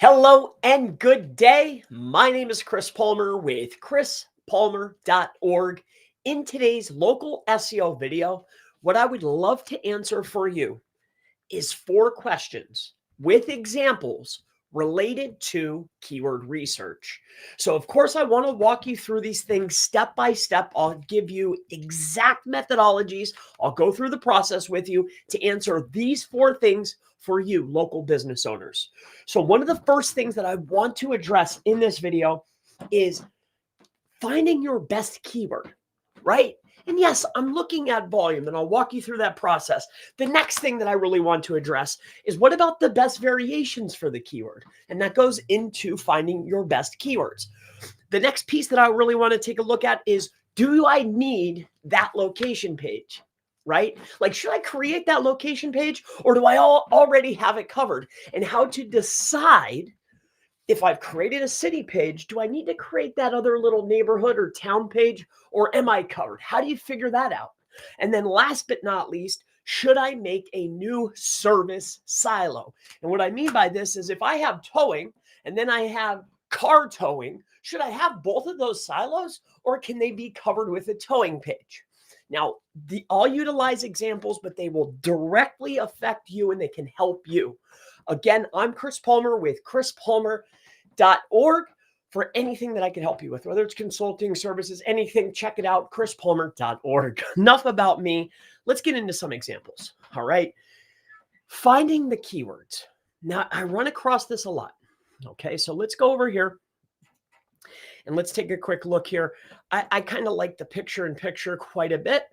Hello and good day. My name is Chris Palmer with chrispalmer.org. In today's local SEO video, what I would love to answer for you is 4 questions with examples related to keyword research. So of course, I want to walk you through these things step by step. I'll give you exact methodologies. I'll go through the process with you to answer these 4 things for you, local business owners. So one of the first things that I want to address in this video is finding your best keyword, right? And yes, I'm looking at volume and I'll walk you through that process. The next thing that I really want to address is what about the best variations for the keyword? And that goes into finding your best keywords. The next piece that I really want to take a look at is, do I need that location page? Right? Like, should I create that location page or do I already have it covered? And how to decide if I've created a city page, do I need to create that other little neighborhood or town page, or am I covered? How do you figure that out? And then last but not least, should I make a new service silo? And what I mean by this is if I have towing and then I have car towing, should I have both of those silos or can they be covered with a towing page? Now, I'll utilize examples, but they will directly affect you and they can help you. Again, I'm Chris Palmer with chrispalmer.org for anything that I can help you with, whether it's consulting services, anything, check it out, chrispalmer.org. Enough about me. Let's get into some examples. All right. Finding the keywords. Now, I run across this a lot. Okay, so let's go over here. And let's take a quick look here. I kind of like the picture-in-picture quite a bit.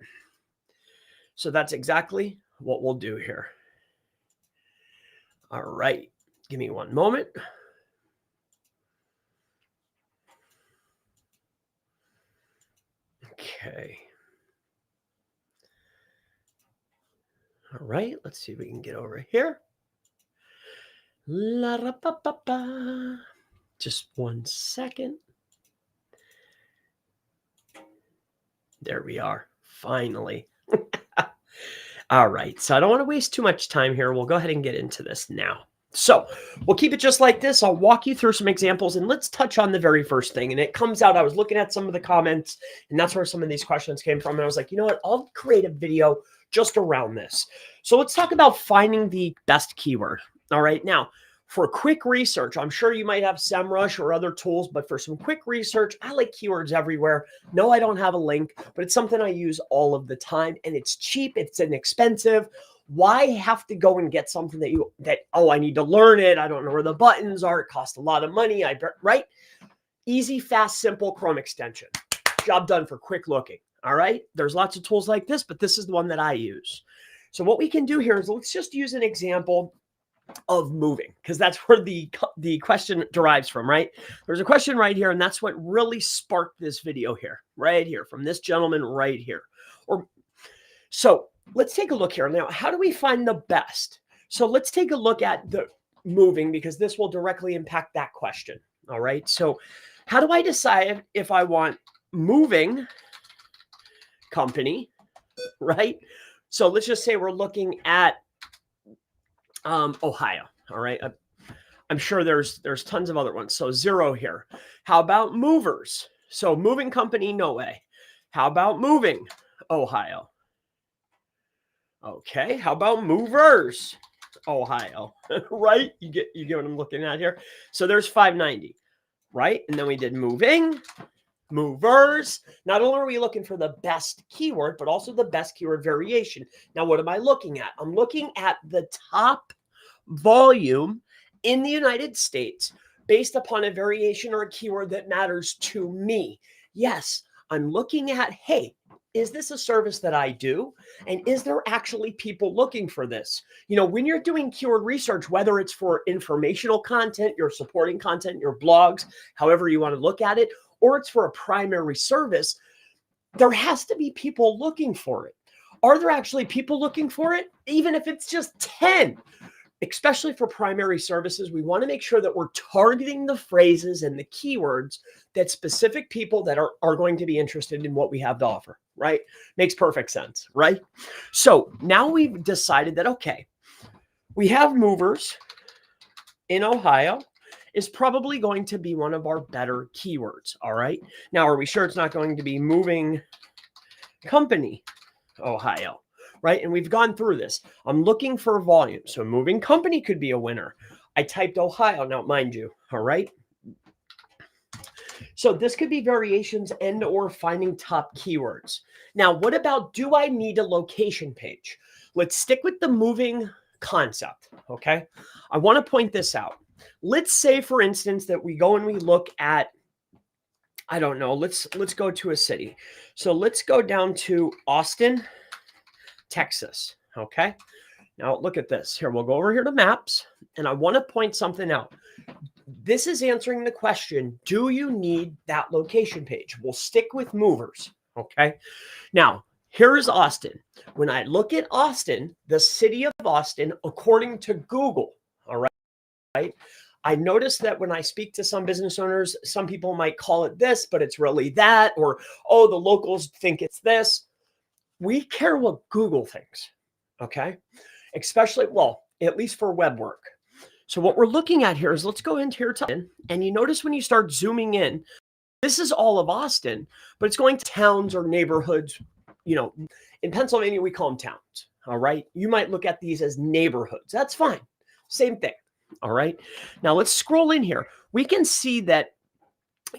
So that's exactly what we'll do here. All right. Give me one moment. Okay. All right. Let's see if we can get over here. Just one second. There we are. Finally. All right. So I don't want to waste too much time here. We'll go ahead and get into this now. So we'll keep it just like this. I'll walk you through some examples and let's touch on the very first thing. And it comes out, I was looking at some of the comments and that's where some of these questions came from. And I was like, you know what? I'll create a video just around this. So let's talk about finding the best keyword. All right. Now, for quick research, I'm sure you might have SEMrush or other tools, but for some quick research, I like keywords everywhere. No, I don't have a link, but it's something I use all of the time and it's cheap. It's inexpensive. Why have to go and get something I need to learn it. I don't know where the buttons are. It costs a lot of money. Right? Easy, fast, simple Chrome extension. Job done for quick looking. All right. There's lots of tools like this, but this is the one that I use. So what we can do here is let's just use an example of moving, because that's where the question derives from, right? There's a question right here, and that's what really sparked this video here, right here, from this gentleman right here. So let's take a look here. Now, how do we find the best? So let's take a look at the moving, because this will directly impact that question. All right. So how do I decide if I want moving company, right? So let's just say we're looking at Ohio. All right. I'm sure there's tons of other ones. So 0 here. How about movers? So moving company, no way. How about moving Ohio? Okay. How about movers Ohio? Right? You get what I'm looking at here. So there's 590, right? And then we did moving, movers. Not only are we looking for the best keyword, but also the best keyword variation. Now, what am I looking at? I'm looking at the top volume in the United States based upon a variation or a keyword that matters to me. Yes, I'm looking at, hey, is this a service that I do? And is there actually people looking for this? You know, when you're doing keyword research, whether it's for informational content, your supporting content, your blogs, however you want to look at it, or it's for a primary service, there has to be people looking for it. Are there actually people looking for it? Even if it's just 10, especially for primary services, we want to make sure that we're targeting the phrases and the keywords that specific people that are going to be interested in what we have to offer, right? Makes perfect sense, right? So now we've decided that, okay, we have movers in Ohio is probably going to be one of our better keywords. All right. Now, are we sure it's not going to be moving company, Ohio? Right. And we've gone through this. I'm looking for volume. So moving company could be a winner. I typed Ohio. Now, mind you. All right. So this could be variations and or finding top keywords. Now, what about, do I need a location page? Let's stick with the moving concept, okay? I want to point this out. Let's say, for instance, that we go and we look at, I don't know, let's go to a city. So let's go down to Austin, Texas, okay? Now look at this. Here, we'll go over here to maps, and I want to point something out. This is answering the question, do you need that location page? We'll stick with movers, okay? Now, here's Austin. When I look at Austin, the city of Austin, according to Google, all right, I noticed that when I speak to some business owners, some people might call it this, but it's really that, or, oh, the locals think it's this. We care what Google thinks, okay? Especially, well, at least for web work. So what we're looking at here is, let's go into here, and you notice when you start zooming in, this is all of Austin, but it's going to towns or neighborhoods. You know, in Pennsylvania, we call them towns, all right? You might look at these as neighborhoods. That's fine. Same thing, all right? Now, let's scroll in here. We can see that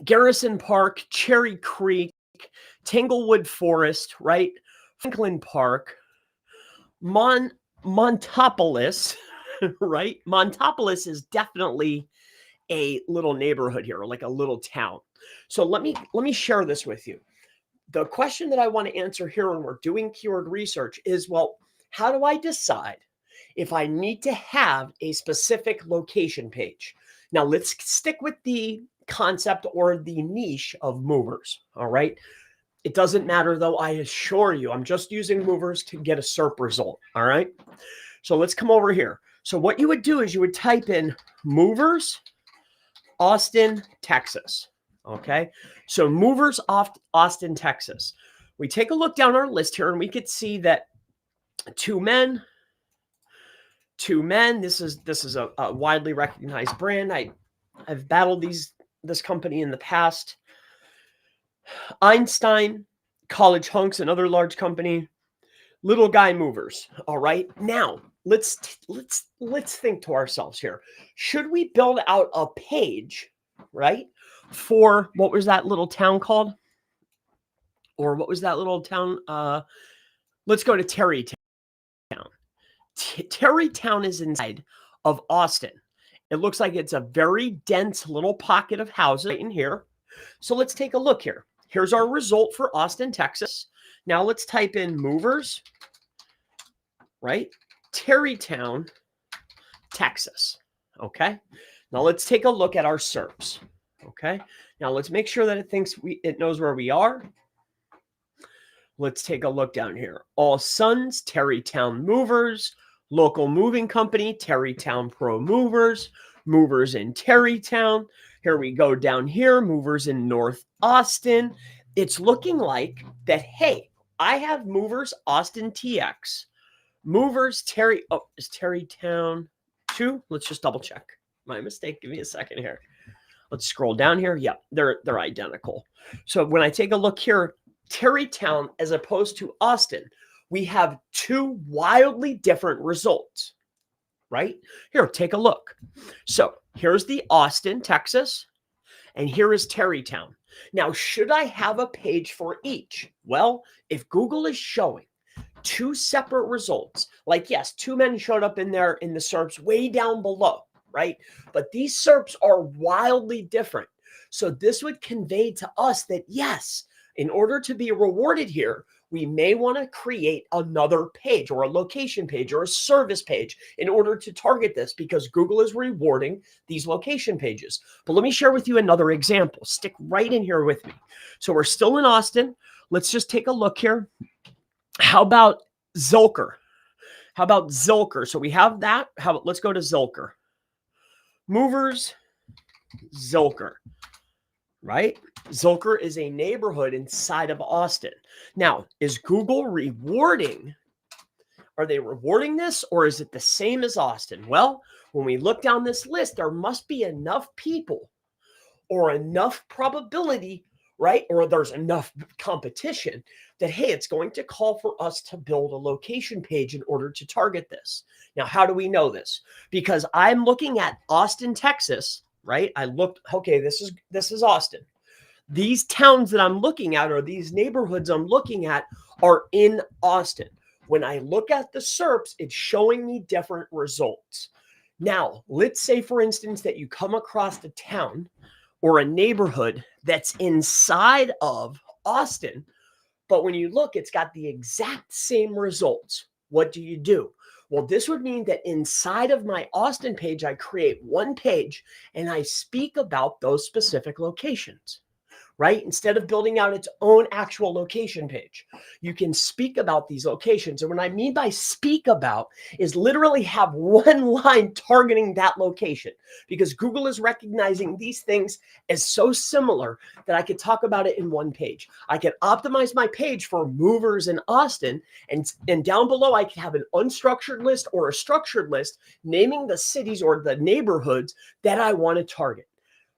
Garrison Park, Cherry Creek, Tanglewood Forest, right? Franklin Park, Montopolis, right? Montopolis is definitely a little neighborhood here, like a little town. So let me share this with you. The question that I want to answer here when we're doing keyword research is, well, how do I decide if I need to have a specific location page? Now, let's stick with the concept or the niche of movers, all right? It doesn't matter, though, I assure you. I'm just using movers to get a SERP result, all right? So let's come over here. So what you would do is you would type in movers, Austin, Texas. Okay. So movers off Austin, Texas. We take a look down our list here and we could see that two men. This is a widely recognized brand. I've battled this company in the past. Einstein, College Hunks, another large company. Little guy movers. All right. Now let's think to ourselves here. Should we build out a page, right, for what was that little town called? Or what was that little town? Let's go to Terrytown. Terrytown is inside of Austin. It looks like it's a very dense little pocket of houses right in here. So let's take a look here. Here's our result for Austin, Texas. Now let's type in movers, right? Terrytown, Texas. Okay. Now let's take a look at our SERPs. Okay. Now let's make sure that it knows where we are. Let's take a look down here. All Sons, Terrytown Movers, local moving company, Terrytown Pro Movers, movers in Terrytown. Here we go down here, movers in North Austin. It's looking like that, hey, I have movers Austin TX. Movers is Terrytown 2? Let's just double check. My mistake. Give me a second here. Let's scroll down here. Yeah, they're identical. So when I take a look here, Terrytown as opposed to Austin, we have two wildly different results, right? Here, take a look. So here's the Austin, Texas, and here is Terrytown. Now, should I have a page for each? Well, if Google is showing two separate results, like, yes, two men showed up in there in the SERPs way down below, right? But these SERPs are wildly different. So this would convey to us that, yes, in order to be rewarded here, we may want to create another page or a location page or a service page in order to target this, because Google is rewarding these location pages. But let me share with you another example. Stick right in here with me. So we're still in Austin. Let's just take a look here. How about Zilker? How about Zilker? So we have that. Let's go to Zilker. Movers, Zilker. Right? Zilker is a neighborhood inside of Austin. Now, is Google rewarding? Are they rewarding this, or is it the same as Austin? Well, When we look down this list, there must be enough people or enough probability, right? Or there's enough competition that, hey, it's going to call for us to build a location page in order to target this. Now, how do we know this? Because I'm looking at Austin, Texas, right? I looked, okay, this is Austin. These towns that I'm looking at, or these neighborhoods I'm looking at, are in Austin. When I look at the SERPs, it's showing me different results. Now, let's say, for instance, that you come across a town or a neighborhood that's inside of Austin, but when you look, it's got the exact same results. What do? Well, this would mean that inside of my Austin page, I create one page and I speak about those specific locations, right? Instead of building out its own actual location page, you can speak about these locations. And what I mean by speak about is literally have one line targeting that location, because Google is recognizing these things as so similar that I could talk about it in one page. I could optimize my page for movers in Austin, and down below I can have an unstructured list or a structured list naming the cities or the neighborhoods that I want to target.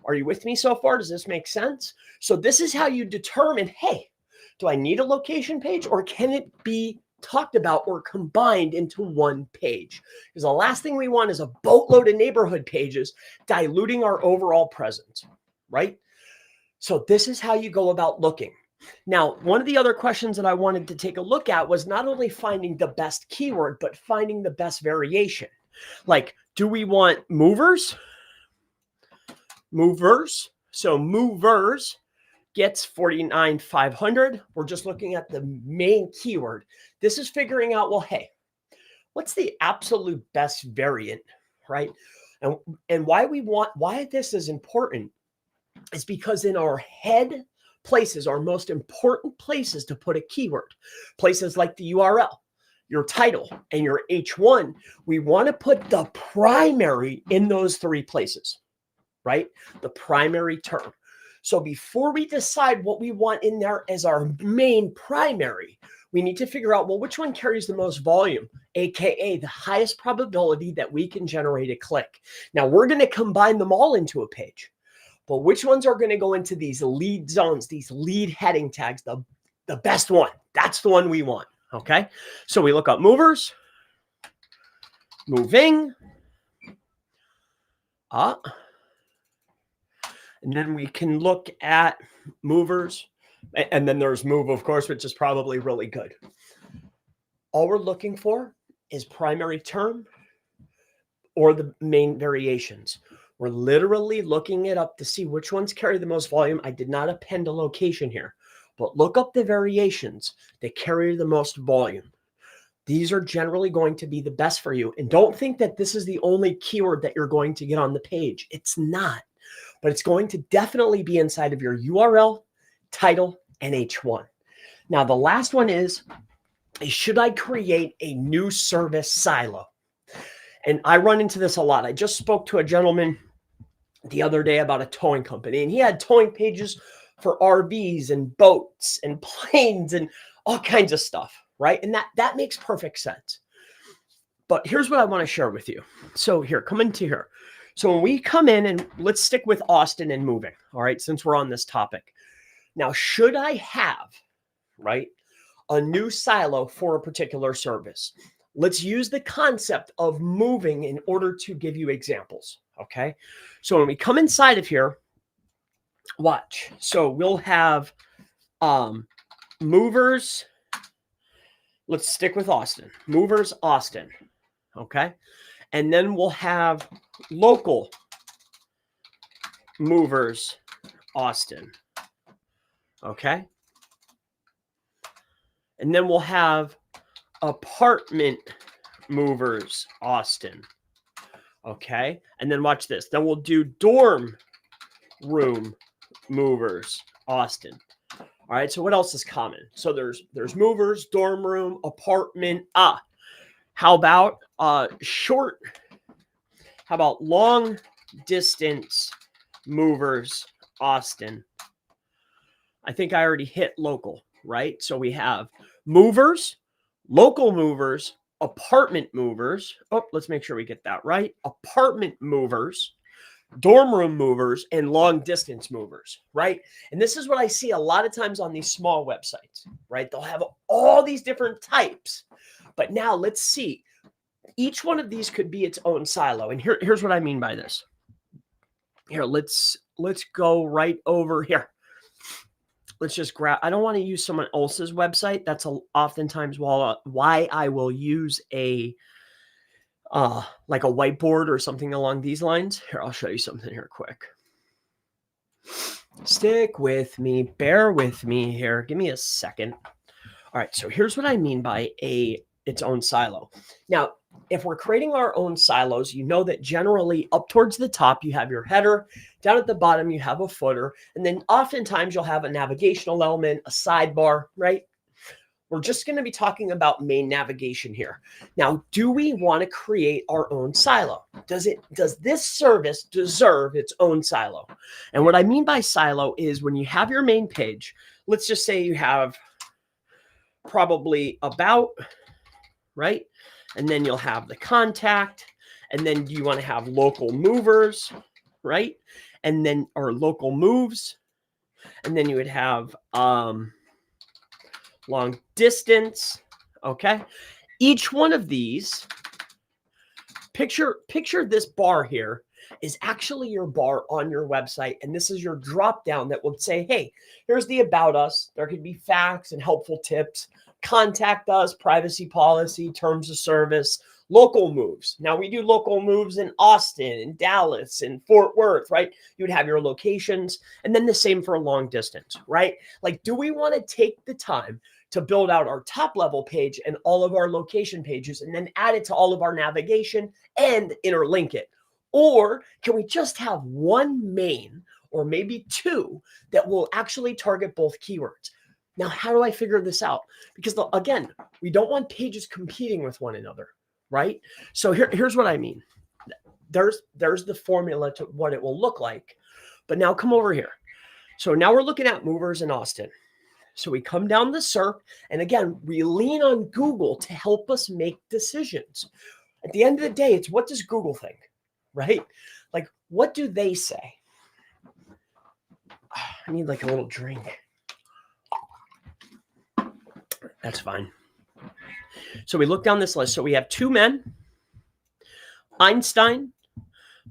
Are you with me so far? Does this make sense? So this is how you determine, hey, do I need a location page, or can it be talked about or combined into one page? Because the last thing we want is a boatload of neighborhood pages diluting our overall presence, right? So this is how you go about looking. Now, one of the other questions that I wanted to take a look at was not only finding the best keyword, but finding the best variation. Like, do we want movers? So movers gets 49,500. We're just looking at the main keyword. This is figuring out, well, hey, what's the absolute best variant, right? And why this is important is because in our head places, our most important places to put a keyword, places like the URL, your title, and your H1, we want to put the primary in those three places, right? The primary term. So before we decide what we want in there as our main primary, we need to figure out, well, which one carries the most volume, AKA the highest probability that we can generate a click. Now we're going to combine them all into a page, but which ones are going to go into these lead zones, these lead heading tags, the best one? That's the one we want. Okay. So we look up movers, moving, and then we can look at movers, and then there's move, of course, which is probably really good. All we're looking for is primary term or the main variations. We're literally looking it up to see which ones carry the most volume. I did not append a location here, but look up the variations that carry the most volume. These are generally going to be the best for you. And don't think that this is the only keyword that you're going to get on the page. It's not. But it's going to definitely be inside of your URL, title, and H1. Now, the last one is should I create a new service silo? And I run into this a lot. I just spoke to a gentleman the other day about a towing company, and he had towing pages for RVs and boats and planes and all kinds of stuff, right? And that makes perfect sense. But here's what I want to share with you. So here, come into here. So when we come in, and let's stick with Austin and moving, all right, since we're on this topic. Now, should I have, right, a new silo for a particular service? Let's use the concept of moving in order to give you examples, okay? So when we come inside of here, watch. So we'll have movers. Let's stick with Austin. Movers, Austin, okay? And then we'll have local movers, Austin. Okay. And then we'll have apartment movers, Austin. Okay. And then watch this. Then we'll do dorm room movers, Austin. All right. So what else is common? So there's movers, dorm room, apartment. How about long distance movers, Austin? I think I already hit local, right? So we have movers, local movers, apartment movers. Oh, let's make sure we get that right. Apartment movers, dorm room movers, and long distance movers, right? And this is what I see a lot of times on these small websites, right? They'll have all these different types. But now let's see. Each one of these could be its own silo. And here's what I mean by this. Here, let's go right over here. Let's just grab, I don't want to use someone else's website. That's oftentimes why I will use a like a whiteboard or something along these lines. Here, I'll show you something here quick. Stick with me, bear with me here. Give me a second. All right, so here's what I mean by its own silo. Now, if we're creating our own silos, you know that generally up towards the top, you have your header. Down at the bottom, you have a footer. And then oftentimes you'll have a navigational element, a sidebar, right? We're just going to be talking about main navigation here. Now, do we want to create our own silo? Does this service deserve its own silo? And what I mean by silo is when you have your main page, let's just say you have probably about, right? And then you'll have the contact, and then you want to have local movers, right? And then, or local moves. And then you would have long distance, okay? Each one of these, picture this bar here is actually your bar on your website. And this is your drop down that would say, hey, here's the about us. There could be facts and helpful tips. Contact us, privacy policy, terms of service, local moves. Now we do local moves in Austin, in Dallas, in Fort Worth, right? You would have your locations, and then the same for a long distance, right? Like, do we want to take the time to build out our top level page and all of our location pages and then add it to all of our navigation and interlink it? Or can we just have one main or maybe two that will actually target both keywords? Now, how do I figure this out? Because again, we don't want pages competing with one another, right? So here's what I mean. There's the formula to what it will look like. But now come over here. So now we're looking at movers in Austin. So we come down the SERP, and again, we lean on Google to help us make decisions. At the end of the day, it's what does Google think, right? Like, what do they say? I need like a little drink. That's fine. So we look down this list. So we have two men, Einstein,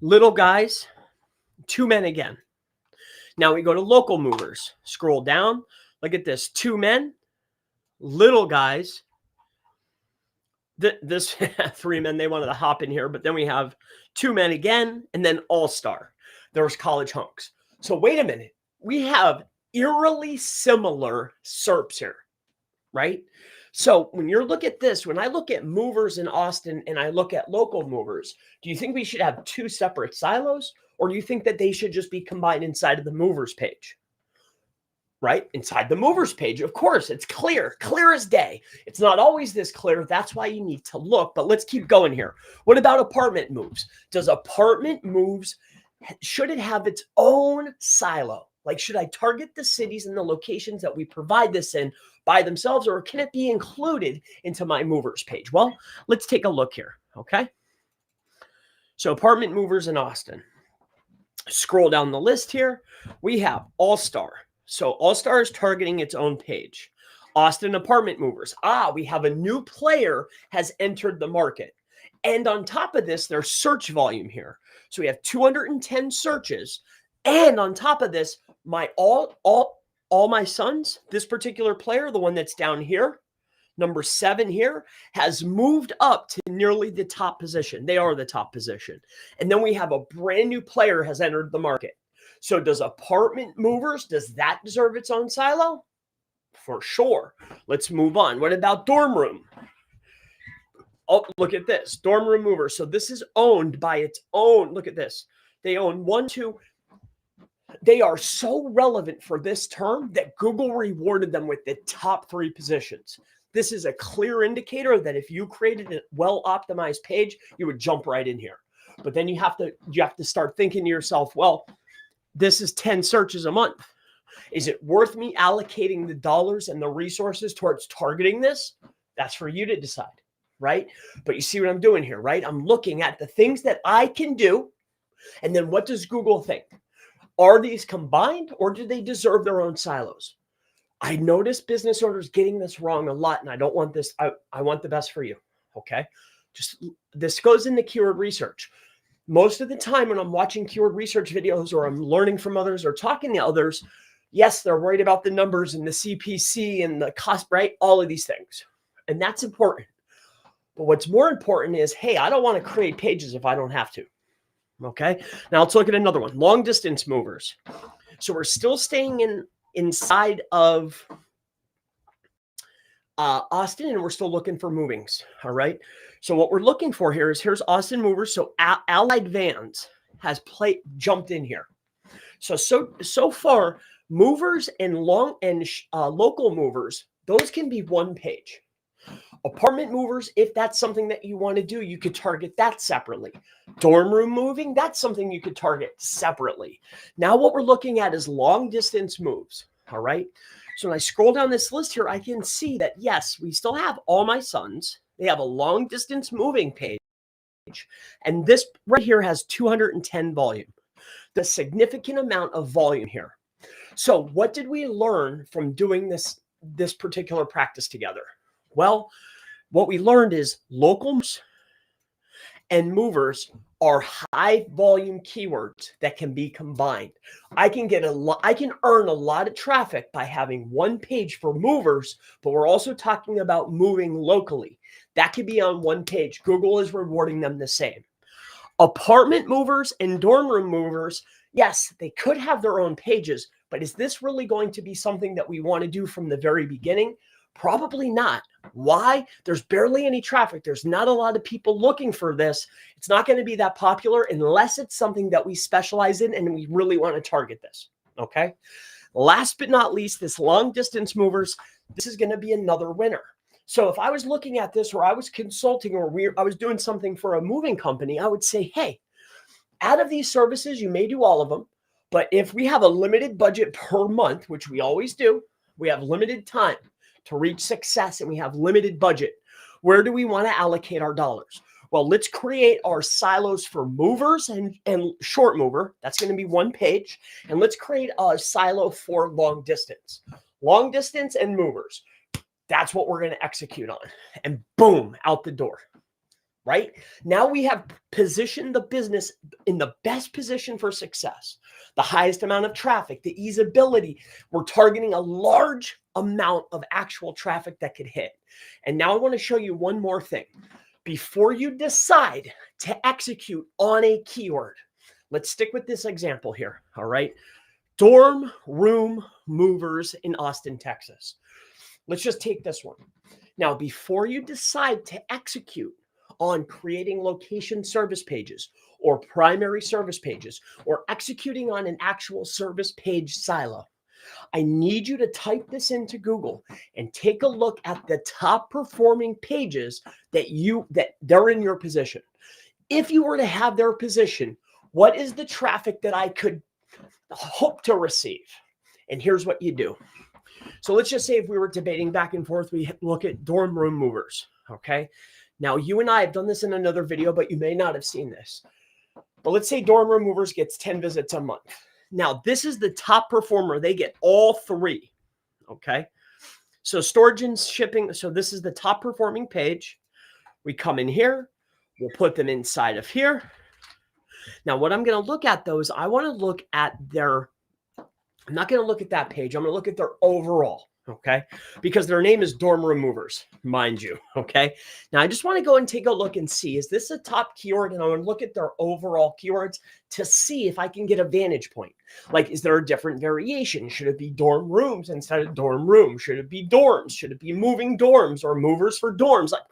little guys, two men again. Now we go to local movers. Scroll down. Look at this. Two men, little guys. This three men, they wanted to hop in here. But then we have two men again, and then all-star. There's college hunks. So wait a minute. We have eerily similar SERPs here. Right? So when you look at this, when I look at movers in Austin and I look at local movers, do you think we should have two separate silos, or do you think that they should just be combined inside of the movers page? Right? Inside the movers page, of course, it's clear as day. It's not always this clear. That's why you need to look, but let's keep going here. What about apartment moves? Does apartment moves, should it have its own silo? Like, should I target the cities and the locations that we provide this in by themselves, or can it be included into my movers page? Well, let's take a look here, okay? So apartment movers in Austin. Scroll down the list here. We have All-Star. So All-Star is targeting its own page. Austin apartment movers. We have a new player has entered the market. And on top of this, there's search volume here. So we have 210 searches. And on top of this, my all my sons, this particular player, the one that's down here, number 7 here, has moved up to nearly the top position. They are the top position. And then we have a brand new player has entered the market. So does apartment movers, does that deserve its own silo? For sure. Let's move on. What about dorm room? Oh, look at this. Dorm room movers. So this is owned by its own. Look at this. They own 1, 2. They are so relevant for this term that Google rewarded them with the top 3 positions. This is a clear indicator that if you created a well-optimized page, you would jump right in here. But then you have to start thinking to yourself, well, this is 10 searches a month. Is it worth me allocating the dollars and the resources towards targeting this? That's for you to decide. right? But you see what I'm doing here, right? I'm looking at the things that I can do. And then what does Google think? Are these combined or do they deserve their own silos? I notice business owners getting this wrong a lot, and I don't want this. I want the best for you. Okay. Just this goes into keyword research. Most of the time when I'm watching keyword research videos or I'm learning from others or talking to others, yes, they're worried about the numbers and the CPC and the cost, right? All of these things. And that's important. But what's more important is, hey, I don't want to create pages if I don't have to. Okay. Now let's look at another one, long distance movers. So we're still staying inside of Austin, and we're still looking for movings. All right. So what we're looking for here is here's Austin movers. So Allied Vans has jumped in here. So far, movers and local movers, those can be one page. Apartment movers, if that's something that you want to do, you could target that separately. Dorm room moving, that's something you could target separately. Now what we're looking at is long distance moves. All right. So when I scroll down this list here, I can see that, yes, we still have All My Sons. They have a long distance moving page. And this right here has 210 volume. The significant amount of volume here. So what did we learn from doing this particular practice together? Well, what we learned is locals and movers are high volume keywords that can be combined. I can earn a lot of traffic by having one page for movers, but we're also talking about moving locally. That could be on one page. Google is rewarding them the same. Apartment movers and dorm room movers, yes, they could have their own pages, but is this really going to be something that we want to do from the very beginning? Probably not. Why? There's barely any traffic. There's not a lot of people looking for this. It's not going to be that popular unless it's something that we specialize in and we really want to target this. Okay. Last but not least, this long distance movers, this is going to be another winner. So if I was looking at this or I was consulting or I was doing something for a moving company, I would say, hey, out of these services, you may do all of them, but if we have a limited budget per month, which we always do, we have limited time to reach success and we have limited budget. Where do we want to allocate our dollars? Well, let's create our silos for movers and short mover. That's going to be one page. And let's create a silo for long distance and movers. That's what we're going to execute on. And boom, out the door. Right? Now we have positioned the business in the best position for success, the highest amount of traffic, the easeability. We're targeting a large amount of actual traffic that could hit. And now I want to show you one more thing. Before you decide to execute on a keyword, let's stick with this example here. All right. Dorm room movers in Austin, Texas. Let's just take this one. Now, before you decide to execute on creating location service pages or primary service pages or executing on an actual service page silo, I need you to type this into Google and take a look at the top performing pages that they're in your position. If you were to have their position, what is the traffic that I could hope to receive? And here's what you do. So let's just say if we were debating back and forth, we look at dorm room movers. Okay. Now you and I have done this in another video, but you may not have seen this. But let's say dorm room movers gets 10 visits a month. Now this is the top performer. They get all three. Okay. So storage and shipping. So this is the top performing page. We come in here. We'll put them inside of here. Now what I'm going to look at though is I want to look at I'm not going to look at that page. I'm going to look at their overall, okay? Because their name is dorm room movers, mind you, okay? Now, I just want to go and take a look and see, is this a top keyword? And I want to look at their overall keywords to see if I can get a vantage point. Like, is there a different variation? Should it be dorm rooms instead of dorm room? Should it be dorms? Should it be moving dorms or movers for dorms? Like,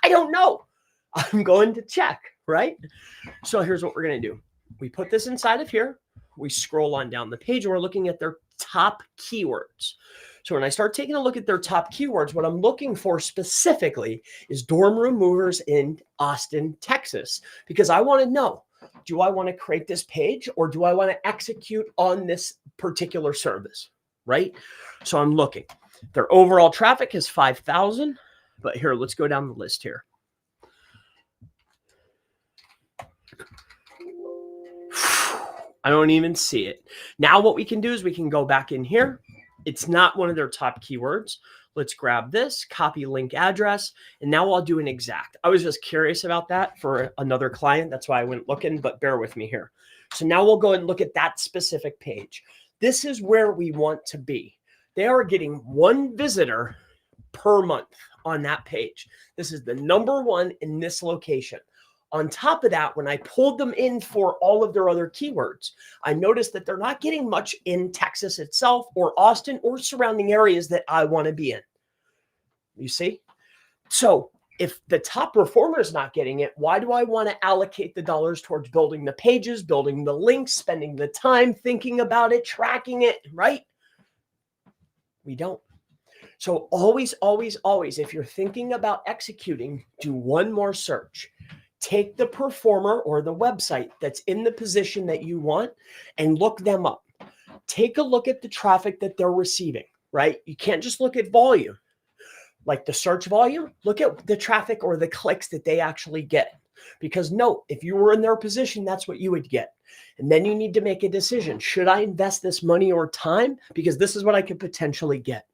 I don't know. I'm going to check, right? So here's what we're going to do. We put this inside of here. We scroll on down the page and we're looking at their top keywords. So when I start taking a look at their top keywords, what I'm looking for specifically is dorm room movers in Austin, Texas, because I want to know, do I want to create this page or do I want to execute on this particular service, right? So I'm looking. Their overall traffic is 5,000, but here, let's go down the list here. I don't even see it. Now what we can do is we can go back in here. It's not one of their top keywords. Let's grab this, copy link address, and now I'll do an exact. I was just curious about that for another client. That's why I went looking, but bear with me here. So now we'll go and look at that specific page. This is where we want to be. They are getting 1 visitor per month on that page. This is the #1 in this location. On top of that, when I pulled them in for all of their other keywords, I noticed that they're not getting much in Texas itself or Austin or surrounding areas that I want to be in. You see? So if the top performer is not getting it, why do I want to allocate the dollars towards building the pages, building the links, spending the time thinking about it, tracking it, right? We don't. So always, always, always, if you're thinking about executing, do one more search. Take the performer or the website that's in the position that you want and look them up. Take a look at the traffic that they're receiving, right? You can't just look at volume. Like the search volume, look at the traffic or the clicks that they actually get. Because note, if you were in their position, that's what you would get. And then you need to make a decision. Should I invest this money or time? Because this is what I could potentially get.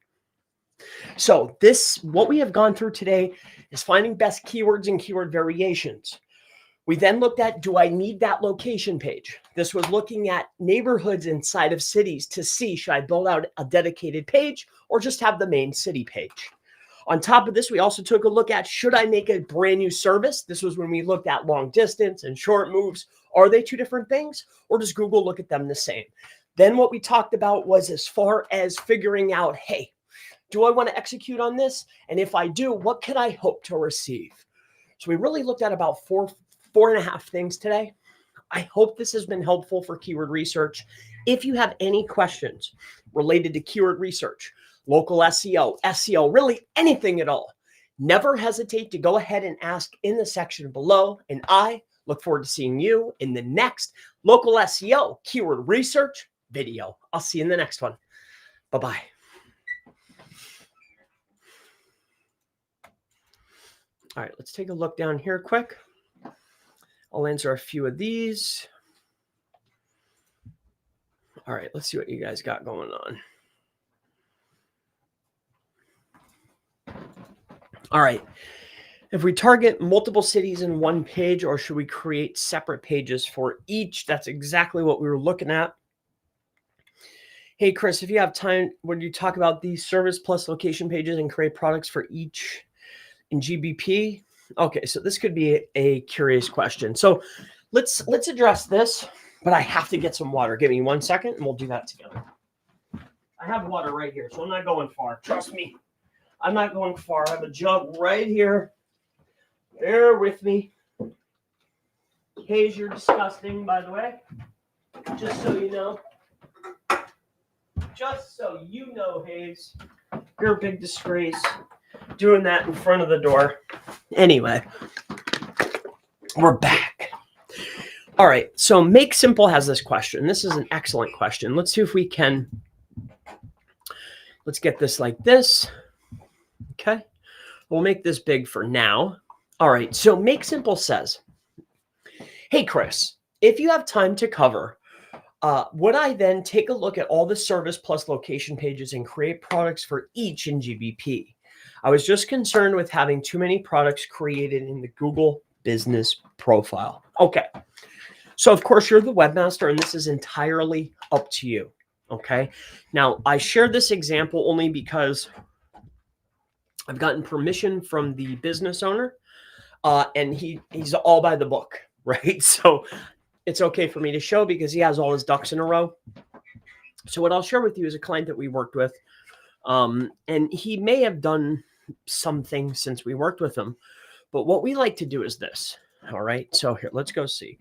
So what we have gone through today is finding best keywords and keyword variations. We then looked at, do I need that location page? This was looking at neighborhoods inside of cities to see, should I build out a dedicated page or just have the main city page? On top of this, we also took a look at, should I make a brand new service? This was when we looked at long distance and short moves. Are they 2 different things, or does Google look at them the same? Then what we talked about was as far as figuring out, hey, do I want to execute on this? And if I do, what can I hope to receive? So we really looked at about 4.5 things today. I hope this has been helpful for keyword research. If you have any questions related to keyword research, local SEO, really anything at all, never hesitate to go ahead and ask in the section below. And I look forward to seeing you in the next local SEO keyword research video. I'll see you in the next one. Bye-bye. All right, let's take a look down here quick. I'll answer a few of these. All right, let's see what you guys got going on. All right, if we target multiple cities in one page, or should we create separate pages for each? That's exactly what we were looking at. Hey, Chris, if you have time, would you talk about these service plus location pages and create products for each in GBP? Okay, so this could be a curious question. So let's address this, but I have to get some water. Give me 1 second and we'll do that together. I have water right here, so I'm not going far. Trust me, I'm not going far. I have a jug right here. Bear with me. Hayes, you're disgusting, by the way. Just so you know. Just so you know, Hayes. You're a big disgrace. Doing that in front of the door. Anyway, we're back. All right, so Make Simple has this question. This is an excellent question. Let's see if we can. Let's get this like this. Okay, we'll make this big for now. All right, so Make Simple says, hey, Chris, if you have time to cover, would I then take a look at all the service plus location pages and create products for each in GBP? I was just concerned with having too many products created in the Google business profile. Okay. So of course you're the webmaster and this is entirely up to you. Okay. Now I share this example only because I've gotten permission from the business owner and he's all by the book, right? So it's okay for me to show because he has all his ducks in a row. So what I'll share with you is a client that we worked with. And he may have done something since we worked with him, but what we like to do is this. All right. So here, let's go see.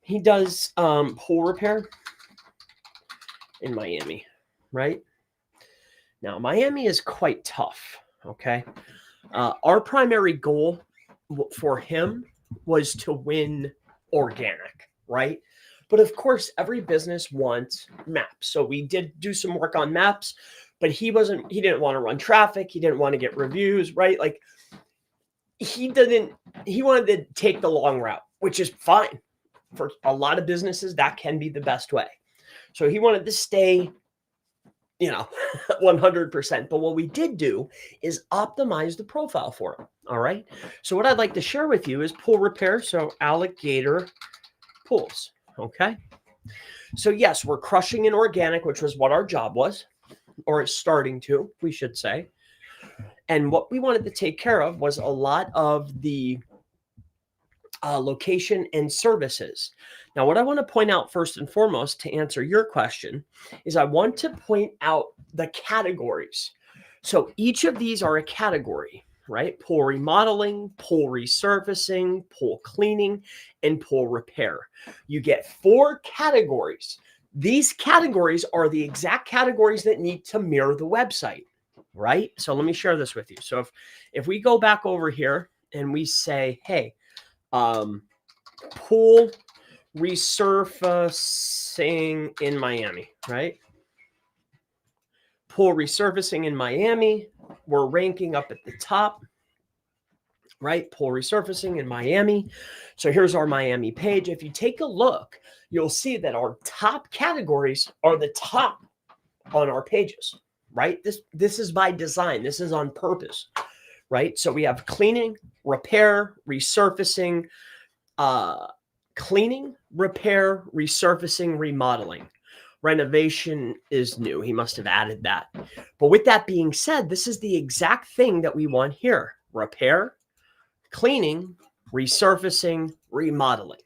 He does pool repair in Miami, right? Now, Miami is quite tough. Okay. Our primary goal for him was to win organic, right? But of course, every business wants maps. So we did do some work on maps. But he didn't want to run traffic. He didn't want to get reviews, right? Like he wanted to take the long route, which is fine. For a lot of businesses, that can be the best way. So he wanted to stay, 100%. But what we did do is optimize the profile for him. All right. So what I'd like to share with you is pool repair. So alligator pools. Okay. So yes, we're crushing in organic, which was what our job was, or it's starting to, we should say. And what we wanted to take care of was a lot of the location and services. Now, what I want to point out first and foremost to answer your question is I want to point out the categories. So each of these are a category, right? Pool remodeling, pool resurfacing, pool cleaning, and pool repair. You get 4 categories. These categories are the exact categories that need to mirror the website, right? So let me share this with you. So if we go back over here and we say, hey, pool resurfacing in Miami, right? Pool resurfacing in Miami. We're ranking up at the top, right? Pool resurfacing in Miami. So here's our Miami page. If you take a look, you'll see that our top categories are the top on our pages, right? This is by design. This is on purpose, right? So we have cleaning, repair, resurfacing, cleaning, repair, resurfacing, remodeling. Renovation is new. He must have added that. But with that being said, this is the exact thing that we want here. Repair, cleaning, resurfacing, remodeling.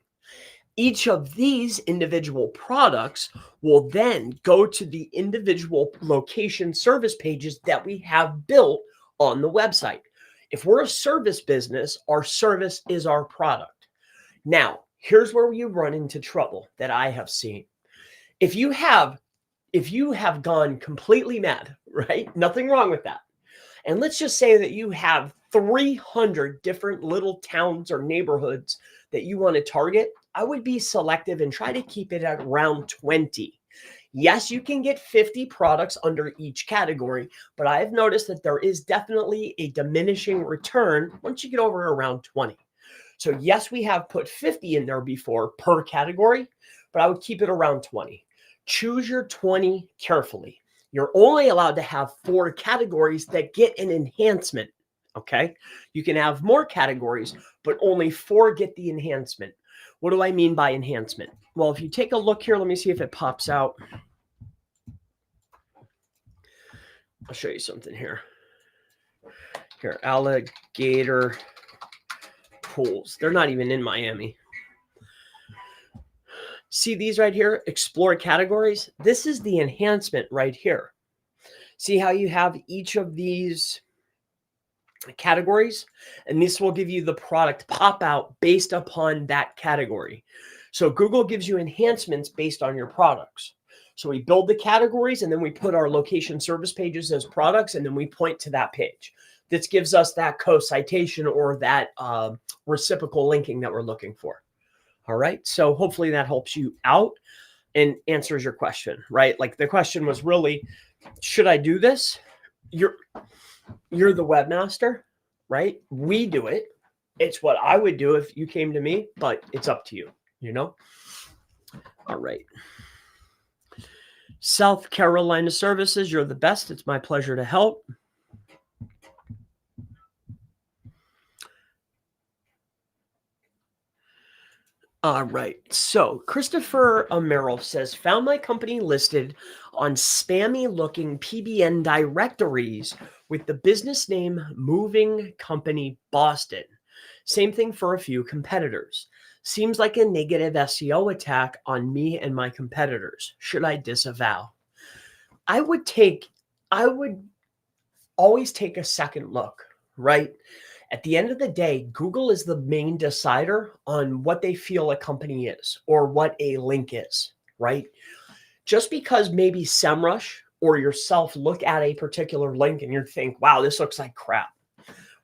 Each of these individual products will then go to the individual location service pages that we have built on the website. If we're a service business, our service is our product. Now, here's where you run into trouble that I have seen. If you have gone completely mad, right? Nothing wrong with that. And let's just say that you have 300 different little towns or neighborhoods that you want to target. I would be selective and try to keep it at around 20. Yes, you can get 50 products under each category, but I have noticed that there is definitely a diminishing return once you get over around 20. So yes, we have put 50 in there before per category, but I would keep it around 20. Choose your 20 carefully. You're only allowed to have 4 categories that get an enhancement, okay? You can have more categories, but only 4 get the enhancement. What do I mean by enhancement? Well, if you take a look here, let me see if it pops out. I'll show you something here. Here, alligator pools. They're not even in Miami. See these right here? Explore categories. This is the enhancement right here. See how you have each of these categories? And this will give you the product pop out based upon that category. So Google gives you enhancements based on your products. So we build the categories and then we put our location service pages as products and then we point to that page. This gives us that co-citation or that reciprocal linking that we're looking for. All right. So hopefully that helps you out and answers your question, right? Like the question was really, should I do this? You're the webmaster, right? We do it. It's what I would do if you came to me, but it's up to you, All right. South Carolina services, you're the best. It's my pleasure to help. All right. So Christopher Amero says, found my company listed on spammy looking PBN directories with the business name Moving Company Boston. Same thing for a few competitors. Seems like a negative SEO attack on me and my competitors. Should I disavow? I would always take a second look, right? At the end of the day, Google is the main decider on what they feel a company is or what a link is, right? Just because maybe SEMrush or yourself look at a particular link and you think, wow, this looks like crap.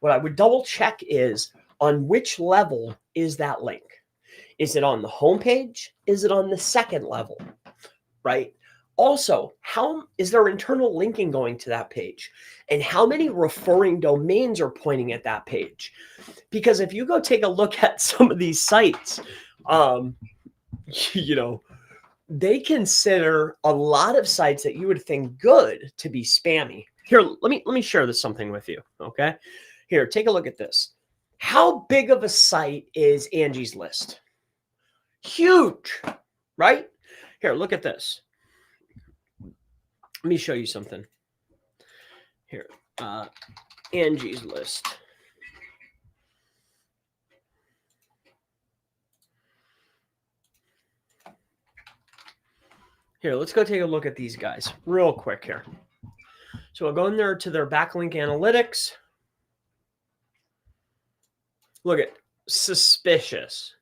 What I would double check is on which level is that link? Is it on the homepage? Is it on the second level, right? Also, how is there internal linking going to that page? And how many referring domains are pointing at that page? Because if you go take a look at some of these sites, you know, they consider a lot of sites that you would think good to be spammy. Here, let me share this something with you, okay? Here, take a look at this. How big of a site is Angie's List? Huge, right? Here, look at this. Let me show you something. Here, Angie's List. Here, let's go take a look at these guys real quick here. So I'll go in there to their backlink analytics. Look at suspicious.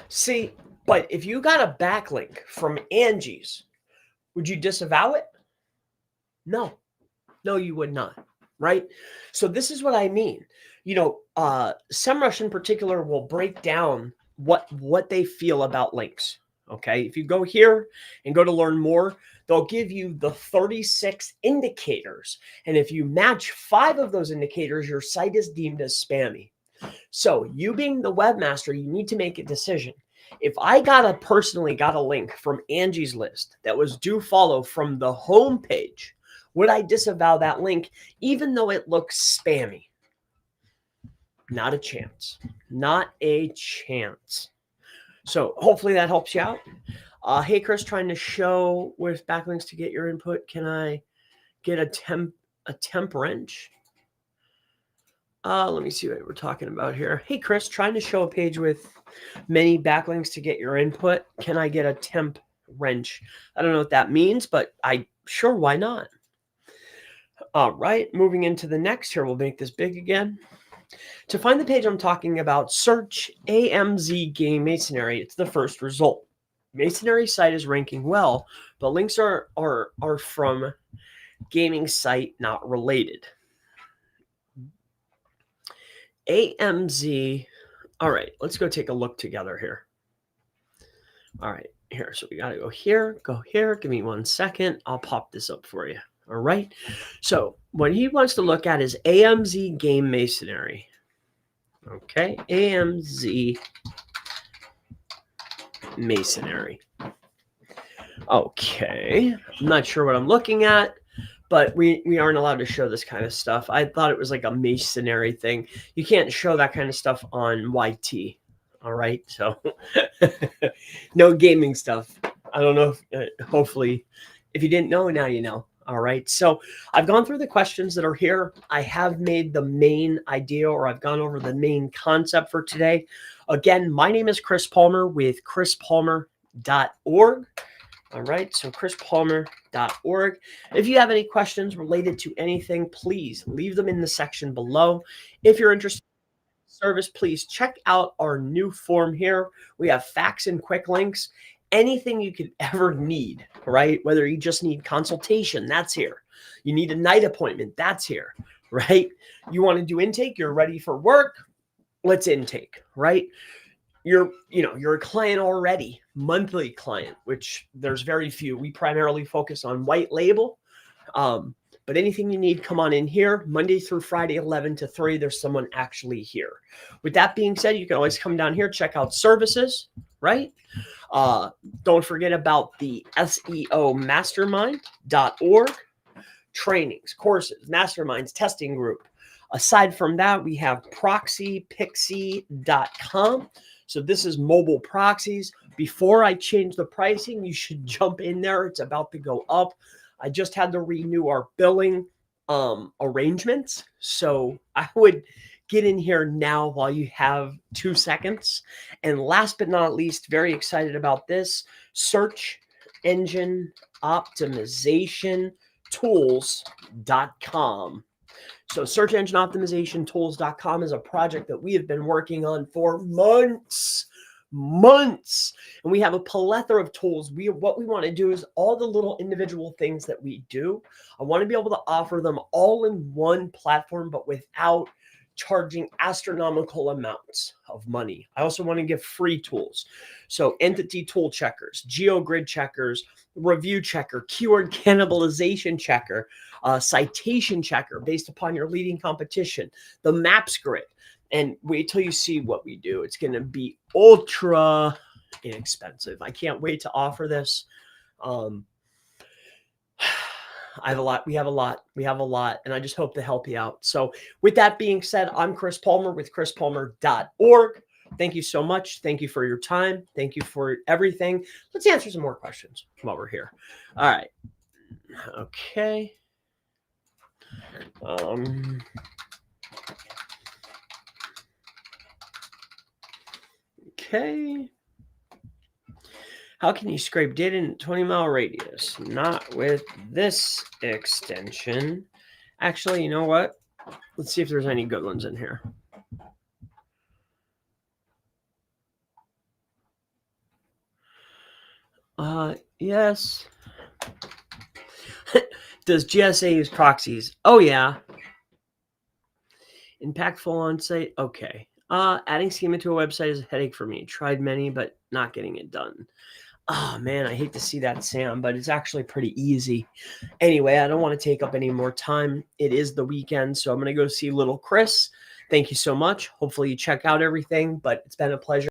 See, but if you got a backlink from Angie's, would you disavow it? No, you would not, right? So this is what I mean. You know, SEMrush in particular will break down what they feel about links. Okay, if you go here and go to learn more, they'll give you the 36 indicators. And if you match 5 of those indicators, your site is deemed as spammy. So you being the webmaster, you need to make a decision. If I personally got a link from Angie's List that was do follow from the home page, would I disavow that link even though it looks spammy? Not a chance. Not a chance. So hopefully that helps you out. Hey, Chris, trying to show with backlinks to get your input. Can I get a temp wrench? Let me see what we're talking about here. Hey, Chris, trying to show a page with many backlinks to get your input. Can I get a temp wrench? I don't know what that means, but sure, why not? All right, moving into the next here. We'll make this big again. To find the page I'm talking about, search AMZ Game Masonry. It's the first result. Masonry site is ranking well, but links are from gaming site not related. AMZ. All right, let's go take a look together here. All right, here. So we got to go here, go here. Give me 1 second. I'll pop this up for you. All right. So what he wants to look at is AMZ Game Masonry. Okay, AMZ Masonry. Okay, I'm not sure what I'm looking at, but we aren't allowed to show this kind of stuff. I thought it was like a masonry thing. You can't show that kind of stuff on YT. All right, so no gaming stuff. I don't know if, hopefully, if you didn't know, now you know. All right, so I've gone through the questions that are here. I have made the main idea, or I've gone over the main concept for today. Again, my name is Chris Palmer with chrispalmer.org. All right, so chrispalmer.org. If you have any questions related to anything, please leave them in the section below. If you're interested in service, please check out our new form here. We have facts and quick links. Anything you could ever need, right? Whether you just need consultation, that's here. You need a night appointment, that's here, right? You want to do intake, you're ready for work, let's intake, right? You're a client already, monthly client, which there's very few. We primarily focus on white label. But anything you need, come on in here. Monday through Friday, 11 to 3, there's someone actually here. With that being said, you can always come down here, check out services, right? Don't forget about the SEO mastermind.org, trainings, courses, masterminds, testing group. Aside from that, we have proxypixie.com. So this is mobile proxies. Before I change the pricing, you should jump in there. It's about to go up. I just had to renew our billing arrangements. So I would get in here now while you have 2 seconds. And last but not least, very excited about this, search engine optimization tools.com. So search engine optimization tools.com is a project that we have been working on for months. And we have a plethora of tools. What we want to do is all the little individual things that we do. I want to be able to offer them all in one platform, but without charging astronomical amounts of money. I also want to give free tools. So entity tool checkers, GeoGrid checkers, review checker, keyword cannibalization checker, citation checker based upon your leading competition, the maps grid. And wait till you see what we do. It's going to be ultra inexpensive. I can't wait to offer this. I have a lot. We have a lot. And I just hope to help you out. So with that being said, I'm Chris Palmer with chrispalmer.org. Thank you so much. Thank you for your time. Thank you for everything. Let's answer some more questions while we're here. All right. Okay. Okay. How can you scrape data in 20-mile radius? Not with this extension. Actually, you know what? Let's see if there's any good ones in here. Yes. Does GSA use proxies? Oh, yeah. Impactful on-site? Okay. Adding schema to a website is a headache for me. Tried many, but not getting it done. Oh, man, I hate to see that, Sam, but it's actually pretty easy. Anyway, I don't want to take up any more time. It is the weekend, so I'm going to go see little Chris. Thank you so much. Hopefully you check out everything, but it's been a pleasure.